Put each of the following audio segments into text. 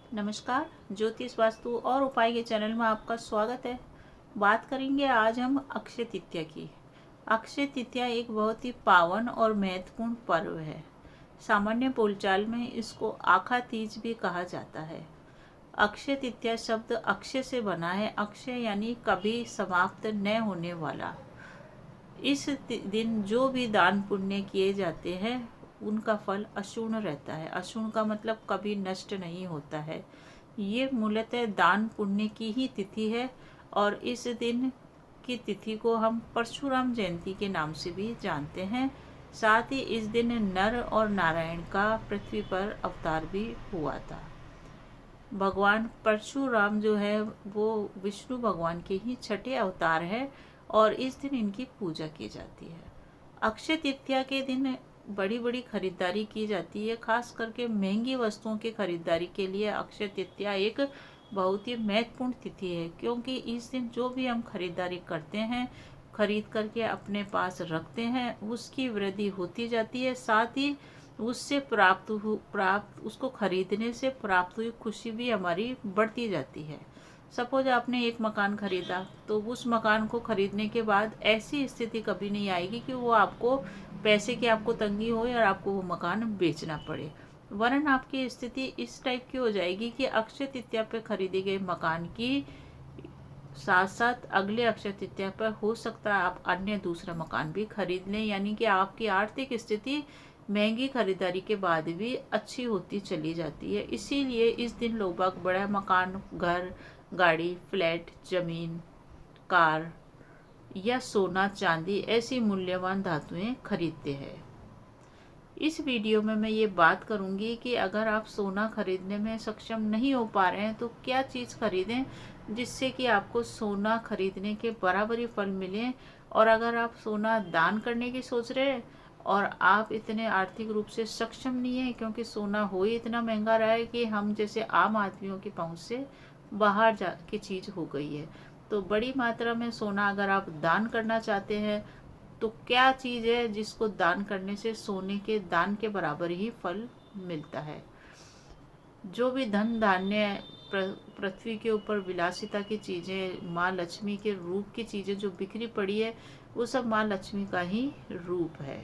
नमस्कार। ज्योतिष वास्तु और उपाय के चैनल में आपका स्वागत है। बात करेंगे आज हम अक्षय तृतीया की। अक्षय तृतीया एक बहुत ही पावन और महत्वपूर्ण पर्व है। सामान्य बोलचाल में इसको आखा तीज भी कहा जाता है। अक्षय तृतीया शब्द अक्षय से बना है। अक्षय यानी कभी समाप्त न होने वाला। इस दिन जो भी दान पुण्य किए जाते हैं उनका फल अक्षुण्ण रहता है। अक्षुण्ण का मतलब कभी नष्ट नहीं होता है। ये मूलतः दान पुण्य की ही तिथि है और इस दिन की तिथि को हम परशुराम जयंती के नाम से भी जानते हैं। साथ ही इस दिन नर और नारायण का पृथ्वी पर अवतार भी हुआ था। भगवान परशुराम जो है वो विष्णु भगवान के ही छठे अवतार है और इस दिन इनकी पूजा की जाती है। अक्षय तृतीया के दिन बड़ी बड़ी खरीदारी की जाती है। खास करके महंगी वस्तुओं की खरीदारी के लिए अक्षय तृतीया एक बहुत ही महत्वपूर्ण तिथि है, क्योंकि इस दिन जो भी हम खरीदारी करते हैं, खरीद करके अपने पास रखते हैं, उसकी वृद्धि होती जाती है। साथ ही उससे प्राप्त उसको खरीदने से प्राप्त हुई खुशी भी हमारी बढ़ती जाती है। सपोज आपने एक मकान खरीदा, तो उस मकान को खरीदने के बाद ऐसी स्थिति कभी नहीं आएगी कि वो आपको पैसे की आपको तंगी हो और आपको वो मकान बेचना पड़े। वरन आपकी स्थिति इस टाइप की हो जाएगी कि अक्षय तृतीया पे खरीदे गए मकान की साथ साथ अगले अक्षय तृतीया पर हो सकता है आप अन्य दूसरा मकान भी खरीद लें। यानी कि आपकी आर्थिक स्थिति महंगी खरीदारी के बाद भी अच्छी होती चली जाती है। इसीलिए इस दिन लोग बाग बड़ा मकान, घर, गाड़ी, फ्लैट, जमीन, कार या सोना चांदी ऐसी मूल्यवान धातुएं खरीदते हैं। इस वीडियो में मैं ये बात करूंगी कि अगर आप सोना खरीदने में सक्षम नहीं हो पा रहे हैं तो क्या चीज़ खरीदें जिससे कि आपको सोना खरीदने के बराबरी फल मिले। और अगर आप सोना दान करने की सोच रहे हैं और आप इतने आर्थिक रूप से सक्षम नहीं है, क्योंकि सोना हो ही इतना महंगा रहा है कि हम जैसे आम आदमियों की पहुंच से बाहर जा की चीज़ हो गई है, तो बड़ी मात्रा में सोना अगर आप दान करना चाहते हैं तो क्या चीज़ है जिसको दान करने से सोने के दान के बराबर ही फल मिलता है। जो भी धन धान्य पृथ्वी के ऊपर विलासिता की चीज़ें, माँ लक्ष्मी के रूप की चीज़ें जो बिखरी पड़ी है, वो सब माँ लक्ष्मी का ही रूप है।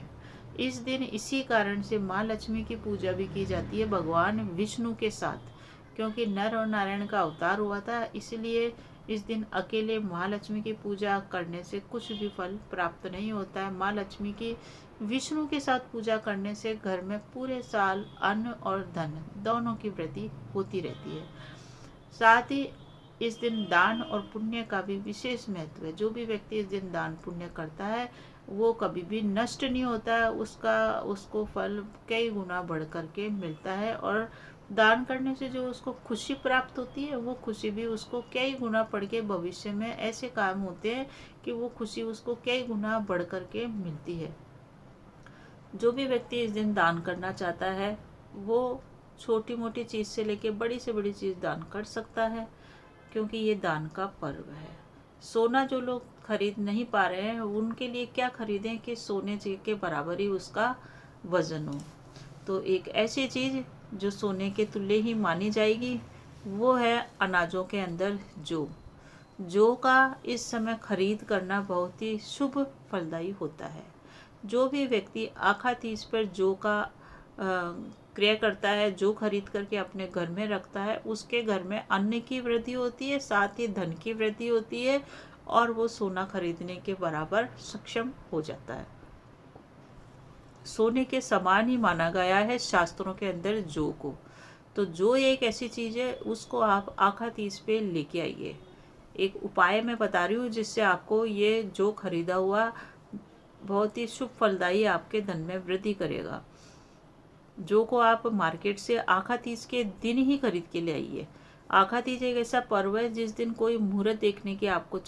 इस दिन इसी कारण से माँ लक्ष्मी की पूजा भी की जाती है भगवान विष्णु के साथ, क्योंकि नर और नारायण का अवतार हुआ था। इसलिए इस दिन अकेले महालक्ष्मी की पूजा करने से कुछ भी फल प्राप्त नहीं होता है। माँ लक्ष्मी की विष्णु के साथ पूजा करने से घर में पूरे साल अन्न और धन दोनों की वृद्धि होती रहती है। साथ ही इस दिन दान और पुण्य का भी विशेष महत्व है। जो भी व्यक्ति इस दिन दान पुण्य करता है वो कभी भी नष्ट नहीं होता है, उसको फल कई गुना बढ़ करके मिलता है। और दान करने से जो उसको खुशी प्राप्त होती है, वो खुशी भी उसको कई गुना बढ़ के भविष्य में ऐसे काम होते हैं कि वो खुशी उसको कई गुना बढ़ करके मिलती है। जो भी व्यक्ति इस दिन दान करना चाहता है वो छोटी मोटी चीज़ से लेके बड़ी से बड़ी चीज़ दान कर सकता है, क्योंकि ये दान का पर्व है। सोना जो लोग खरीद नहीं पा रहे हैं उनके लिए क्या खरीदें कि सोने के बराबर ही उसका वजन हो। तो एक ऐसी चीज़ जो सोने के तुल्य ही मानी जाएगी वो है अनाजों के अंदर जौ का इस समय खरीद करना बहुत ही शुभ फलदायी होता है। जो भी व्यक्ति आखा तीज पर जौ का क्रिया करता है, जौ खरीद करके अपने घर में रखता है, उसके घर में अन्न की वृद्धि होती है, साथ ही धन की वृद्धि होती है और वो सोना खरीदने के बराबर सक्षम हो जाता है। सोने के समान ही माना गया है शास्त्रों के अंदर जौ को। तो जौ एक ऐसी चीज़ है, उसको आप आखा तीज पे लेके आइए। एक उपाय मैं बता रही हूँ जिससे आपको ये जौ खरीदा हुआ बहुत ही शुभ फलदायी आपके धन में वृद्धि करेगा। जौ को आप मार्केट से आखा तीज के दिन ही खरीद के ले आइए। आखा तीज एक ऐसा पर्व है जिस दिन कोई मुहूर्त देखने की आपको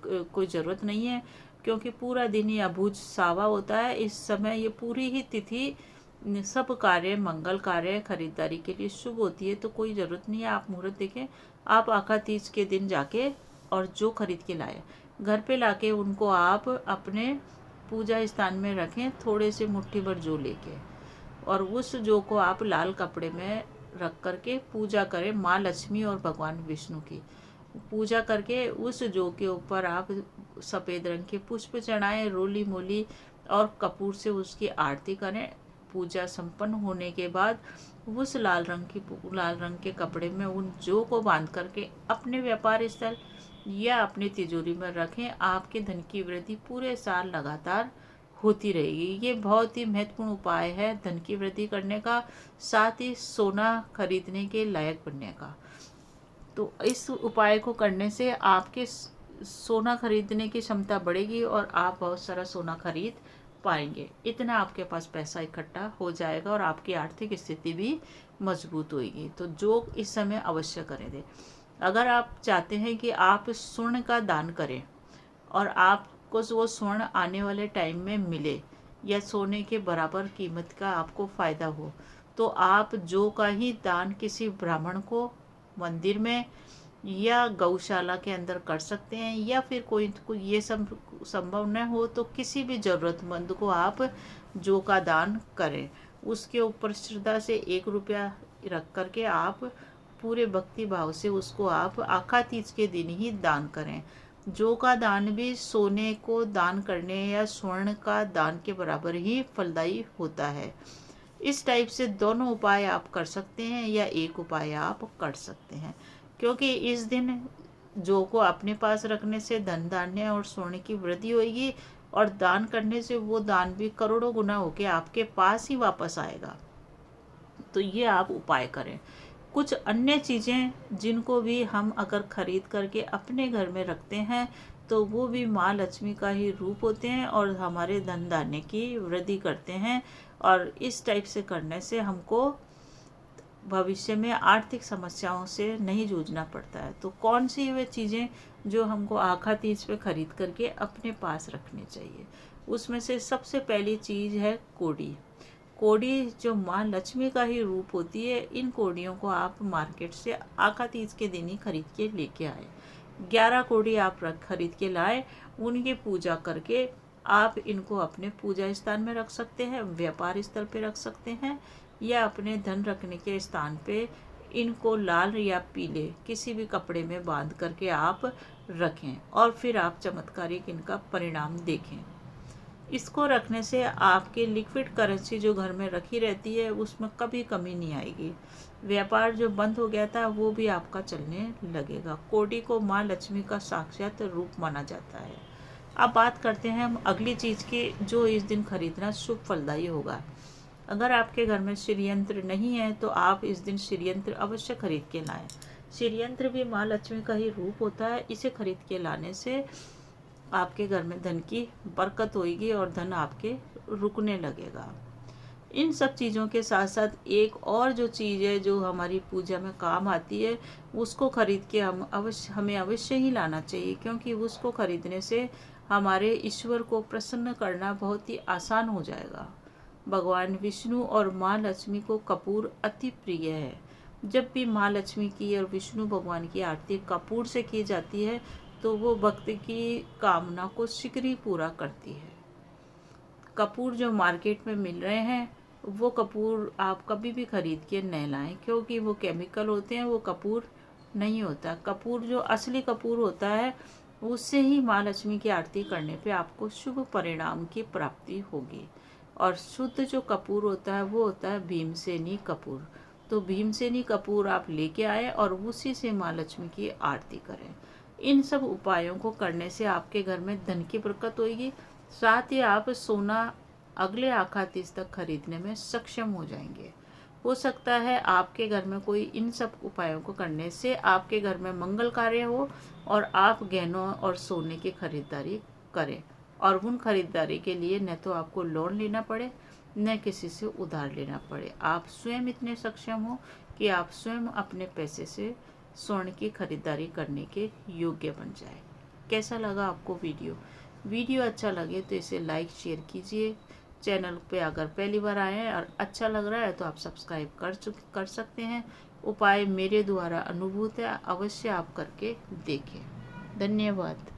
कोई ज़रूरत नहीं है, क्योंकि पूरा दिन ही अबूझ सावा होता है। इस समय ये पूरी ही तिथि सब कार्य, मंगल कार्य, खरीदारी के लिए शुभ होती है, तो कोई ज़रूरत नहीं है आप मुहूर्त देखें। आप आखा तीज के दिन जाके और जौ खरीद के लाए, घर पे लाके उनको आप अपने पूजा स्थान में रखें, थोड़े से मुट्ठी भर जौ लेके, और उस जौ को आप लाल कपड़े में रख करके पूजा करें माँ लक्ष्मी और भगवान विष्णु की। पूजा करके उस जौ के ऊपर आप सफ़ेद रंग के पुष्प चढ़ाएं, रोली मोली और कपूर से उसकी आरती करें। पूजा संपन्न होने के बाद उस लाल रंग के कपड़े में उन जौ को बांध करके अपने व्यापार स्थल या अपनी तिजोरी में रखें। आपके धन की वृद्धि पूरे साल लगातार होती रहेगी। ये बहुत ही महत्वपूर्ण उपाय है धन की वृद्धि करने का, साथ ही सोना खरीदने के लायक बनने का। तो इस उपाय को करने से आपके सोना खरीदने की क्षमता बढ़ेगी और आप बहुत सारा सोना खरीद पाएंगे। इतना आपके पास पैसा इकट्ठा हो जाएगा और आपकी आर्थिक स्थिति भी मजबूत होगी। तो जो इस समय अवश्य करें दे। अगर आप चाहते हैं कि आप स्वर्ण का दान करें और आपको वो स्वर्ण आने वाले टाइम में मिले या सोने के बराबर कीमत का आपको फ़ायदा हो, तो आप जौ का ही दान किसी ब्राह्मण को मंदिर में या गौशाला के अंदर कर सकते हैं, या फिर कोई ये सब संभव न हो तो किसी भी ज़रूरतमंद को आप जौ का दान करें। उसके ऊपर श्रद्धा से 1 रुपया रख करके आप पूरे भक्ति भाव से उसको आप आखा तीज के दिन ही दान करें। जौ का दान भी सोने को दान करने या स्वर्ण का दान के बराबर ही फलदायी होता है। इस टाइप से दोनों उपाय आप कर सकते हैं या एक उपाय आप कर सकते हैं, क्योंकि इस दिन जौ को अपने पास रखने से धन धान्य और स्वर्ण की वृद्धि होगी और दान करने से वो दान भी करोड़ों गुना होके आपके पास ही वापस आएगा। तो ये आप उपाय करें। कुछ अन्य चीज़ें जिनको भी हम अगर खरीद करके अपने घर में रखते हैं तो वो भी माँ लक्ष्मी का ही रूप होते हैं और हमारे धन धान्य की वृद्धि करते हैं। और इस टाइप से करने से हमको भविष्य में आर्थिक समस्याओं से नहीं जूझना पड़ता है। तो कौन सी वे चीज़ें जो हमको आखा तीज पे खरीद करके अपने पास रखनी चाहिए, उसमें से सबसे पहली चीज़ है कोड़ी। कोड़ी जो माँ लक्ष्मी का ही रूप होती है। इन कोड़ियों को आप मार्केट से आखा तीज के दिन ही खरीद के लेके आए। 11 कोड़ी आप खरीद के लाए, उनकी पूजा करके आप इनको अपने पूजा स्थान में रख सकते हैं, व्यापार स्थल पे रख सकते हैं, या अपने धन रखने के स्थान पे इनको लाल या पीले किसी भी कपड़े में बांध करके आप रखें और फिर आप चमत्कारिक इनका परिणाम देखें। इसको रखने से आपके लिक्विड करेंसी जो घर में रखी रहती है उसमें कभी कमी नहीं आएगी। व्यापार जो बंद हो गया था वो भी आपका चलने लगेगा। कोड़ी को माँ लक्ष्मी का साक्षात रूप माना जाता है। अब बात करते हैं हम अगली चीज़ की जो इस दिन खरीदना शुभ फलदायी होगा। अगर आपके घर में श्रीयंत्र नहीं है तो आप इस दिन श्रीयंत्र अवश्य खरीद के लाएं। श्रीयंत्र भी माँ लक्ष्मी का ही रूप होता है। इसे खरीद के लाने से आपके घर में धन की बरकत होगी और धन आपके रुकने लगेगा। इन सब चीज़ों के साथ साथ एक और जो चीज़ है जो हमारी पूजा में काम आती है, उसको खरीद के हमें अवश्य ही लाना चाहिए, क्योंकि उसको खरीदने से हमारे ईश्वर को प्रसन्न करना बहुत ही आसान हो जाएगा। भगवान विष्णु और माँ लक्ष्मी को कपूर अति प्रिय है। जब भी माँ लक्ष्मी की और विष्णु भगवान की आरती कपूर से की जाती है तो वो भक्त की कामना को शीघ्र ही पूरा करती है। कपूर जो मार्केट में मिल रहे हैं वो कपूर आप कभी भी खरीद के न लाएं, क्योंकि वो केमिकल होते हैं, वो कपूर नहीं होता। कपूर जो असली कपूर होता है उससे ही माँ लक्ष्मी की आरती करने पे आपको शुभ परिणाम की प्राप्ति होगी। और शुद्ध जो कपूर होता है वो होता है भीमसेनी कपूर। तो भीमसेनी कपूर आप लेके आए और उसी से माँ लक्ष्मी की आरती करें। इन सब उपायों को करने से आपके घर में धन की बरकत होगी, साथ ही आप सोना अगले आखा तीज तक खरीदने में सक्षम हो जाएंगे। हो सकता है आपके घर में कोई इन सब उपायों को करने से आपके घर में मंगल कार्य हो और आप गहनों और सोने की खरीदारी करें, और उन खरीदारी के लिए न तो आपको लोन लेना पड़े न किसी से उधार लेना पड़े। आप स्वयं इतने सक्षम हो कि आप स्वयं अपने पैसे से स्वर्ण की खरीदारी करने के योग्य बन जाए। कैसा लगा आपको वीडियो अच्छा लगे तो इसे लाइक शेयर कीजिए। चैनल पे अगर पहली बार आए हैं और अच्छा लग रहा है तो आप सब्सक्राइब कर सकते हैं। उपाय मेरे द्वारा अनुभूत है, अवश्य आप करके देखें। धन्यवाद।